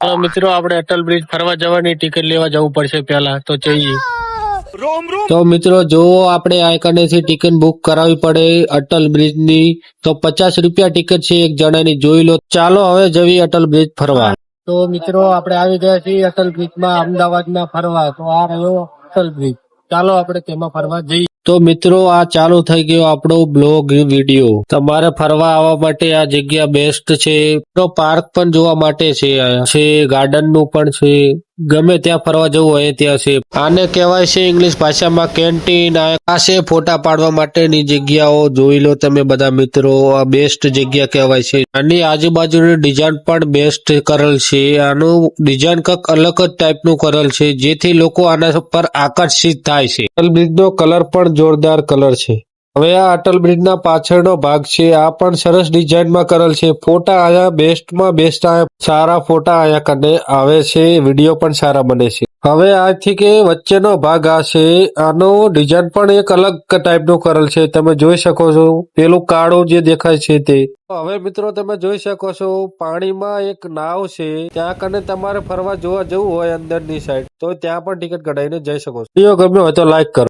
તો મિત્રો આપણે અટલ બ્રિજ ફરવા જવાની ટિકિટ લેવા જવું પડશે પહેલા તો જઈએ। તો મિત્રો જો આપણે આ કનેથી ટિકિટ બુક કરાવવી પડે અટલ બ્રિજ ની તો 50 રૂપિયા ટિકિટ છે એક જણાની, જોઈ લો। ચાલો હવે જઈએ અટલ બ્રિજ ફરવા। તો મિત્રો આપણે આવી ગયા છીએ અટલ બ્રિજમાં અમદાવાદમાં ફરવા। તો આ રહ્યો અટલ બ્રિજ, ચાલો આપણે તેમાં ફરવા જઈએ। તો મિત્રો આ ચાલુ થઈ ગયો આપણો બ્લોગ વિડીયો। તમારે ફરવા આવવા માટે આ જગ્યા બેસ્ટ છે। તો પાર્ક પણ જોવા માટે છે ગાર્ડન નું પણ છે, ગમે ત્યાં ફરવા જવું હોય ત્યાં છે। આને કહેવાય છે ઇંગ્લિશ ભાષામાં કેન્ટીન। આ છે ફોટા પાડવા માટેની જગ્યાઓ, જોઈ લો તમે બધા મિત્રો, આ બેસ્ટ જગ્યા કહેવાય છે। આની આજુબાજુની ડિઝાઇન પણ બેસ્ટ કરેલ છે। આનું ડિઝાઇન કંઈક અલગ જ ટાઈપનું કરેલ છે જેથી લોકો આના પર આકર્ષિત થાય છે। અટલ બ્રિજ નો કલર પણ જોરદાર કલર છે। હવે આ અટલ બ્રિજ ના પાછળનો ભાગ છે, આ પણ સરસ ડિઝાઇનમાં કરેલ છે। ફોટા આયા બેસ્ટમાં બેસ્ટ, સારા ફોટા આયા કને આવે છે, વિડીયો પણ સારા બને છે। હવે આથી કે વચ્ચેનો ભાગ આ છે, આનો ડિઝાઇન પણ એક અલગ ટાઈપનું કરેલ છે, તમે જોઈ શકો છો। પેલું કાળું જે દેખાય છે તે। હવે મિત્રો તમે જોઈ શકો છો પાણીમાં એક નાવ છે, ત્યાં કને તમારે ફરવા જોવા જવું હોય અંદરની સાઈડ તો ત્યાં પણ ટિકિટ કઢાઈને જઈ શકો છો। વિડીયો ગમ્યો હોય તો લાઈક કરો।